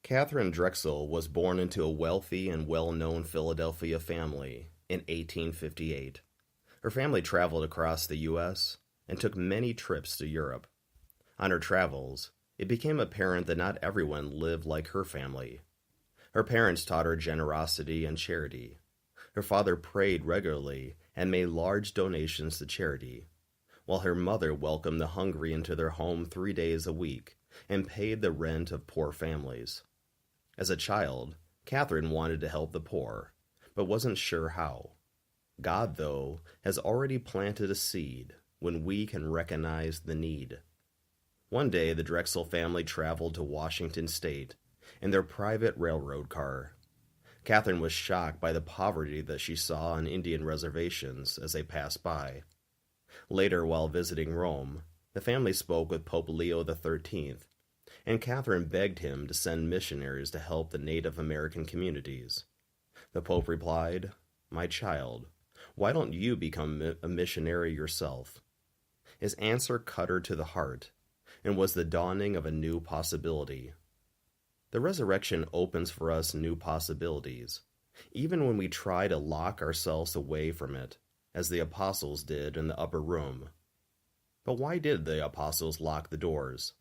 Catherine Drexel was born into a wealthy and well-known Philadelphia family in 1858. Her family traveled across the U.S. and took many trips to Europe. On her travels, it became apparent that not everyone lived like her family. Her parents taught her generosity and charity. Her father prayed regularly and made large donations to charity, while her mother welcomed the hungry into their home 3 days a week and paid the rent of poor families. As a child, Catherine wanted to help the poor, but wasn't sure how. God, though, has already planted a seed when we can recognize the need. One day, the Drexel family traveled to Washington State in their private railroad car. Catherine was shocked by the poverty that she saw on Indian reservations as they passed by. Later, while visiting Rome, the family spoke with Pope Leo XIII, and Catherine begged him to send missionaries to help the Native American communities. The Pope replied, "My child, why don't you become a missionary yourself?" His answer cut her to the heart and was the dawning of a new possibility. The resurrection opens for us new possibilities, even when we try to lock ourselves away from it, as the apostles did in the upper room. But why did the apostles lock the doors?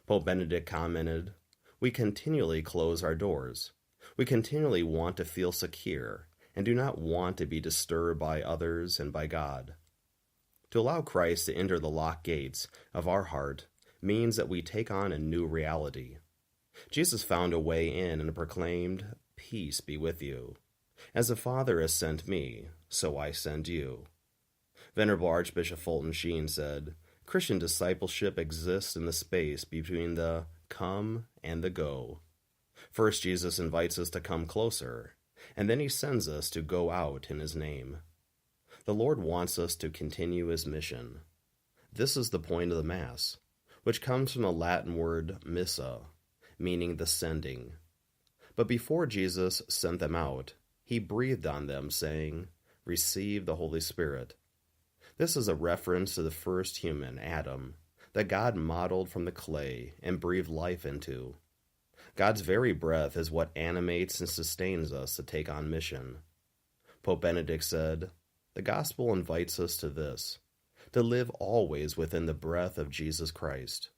Pope Benedict commented, "We continually close our doors. We continually want to feel secure and do not want to be disturbed by others and by God." To allow Christ to enter the locked gates of our heart means that we take on a new reality. Jesus found a way in and proclaimed, "Peace be with you. As the Father has sent me, so I send you." Venerable Archbishop Fulton Sheen said, "Christian discipleship exists in the space between the come and the go. First, Jesus invites us to come closer, and then he sends us to go out in his name. The Lord wants us to continue his mission. This is the point of the Mass, which comes from the Latin word missa, meaning the sending. But before Jesus sent them out, he breathed on them, saying, 'Receive the Holy Spirit.' This is a reference to the first human, Adam, that God modeled from the clay and breathed life into. God's very breath is what animates and sustains us to take on mission. Pope Benedict said, "The gospel invites us to this, to live always within the breath of Jesus Christ,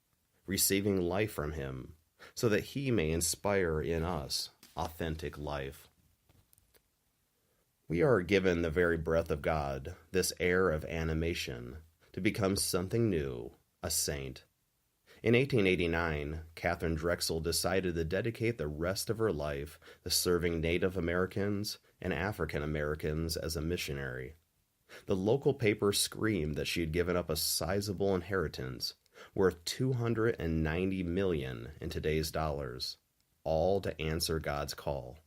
receiving life from him, so that he may inspire in us authentic life." We are given the very breath of God, this air of animation, to become something new, a saint. In 1889, Catherine Drexel decided to dedicate the rest of her life to serving Native Americans and African Americans as a missionary. The local paper screamed that she had given up a sizable inheritance worth $290 million in today's dollars, all to answer God's call.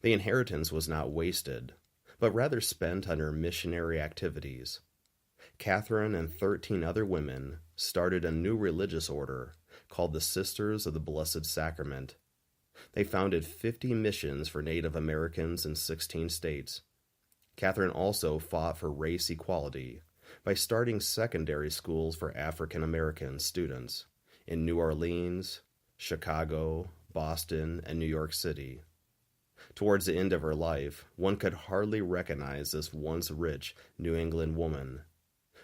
The inheritance was not wasted, but rather spent on her missionary activities. Catherine and 13 other women started a new religious order called the Sisters of the Blessed Sacrament. They founded 50 missions for Native Americans in 16 states. Catherine also fought for race equality by starting secondary schools for African American students in New Orleans, Chicago, Boston, and New York City. Towards the end of her life, one could hardly recognize this once rich New England woman.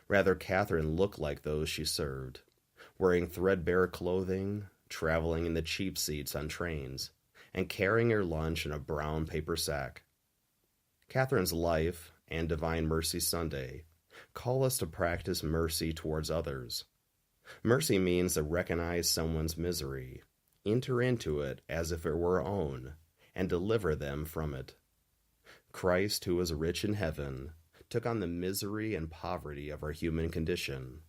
Rather, Catherine looked like those she served, wearing threadbare clothing, traveling in the cheap seats on trains, and carrying her lunch in a brown paper sack. Catherine's life and Divine Mercy Sunday call us to practice mercy towards others. Mercy means to recognize someone's misery, enter into it as if it were our own, and deliver them from it. Christ, who is rich in heaven, took on the misery and poverty of our human condition,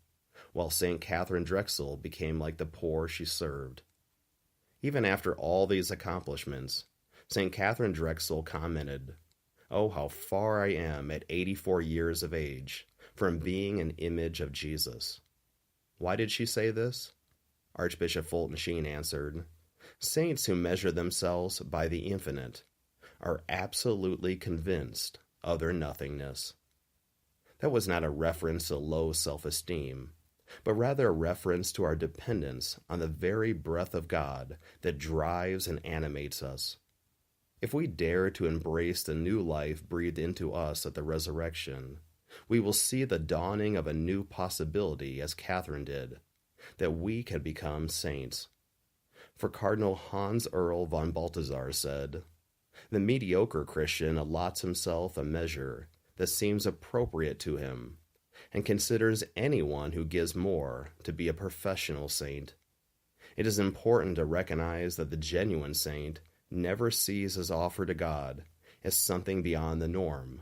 while St. Catherine Drexel became like the poor she served. Even after all these accomplishments, St. Catherine Drexel commented, "Oh, how far I am at 84 years of age from being an image of Jesus." Why did she say this? Archbishop Fulton Sheen answered, "Saints who measure themselves by the infinite are absolutely convinced of their nothingness." That was not a reference to low self-esteem, but rather a reference to our dependence on the very breath of God that drives and animates us. If we dare to embrace the new life breathed into us at the resurrection, we will see the dawning of a new possibility, as Catherine did, that we can become saints. For Cardinal Hans Earl von Balthasar said, "The mediocre Christian allots himself a measure that seems appropriate to him, and considers anyone who gives more to be a professional saint. It is important to recognize that the genuine saint never sees his offer to God as something beyond the norm,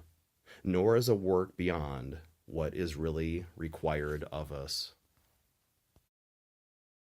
nor as a work beyond what is really required of us."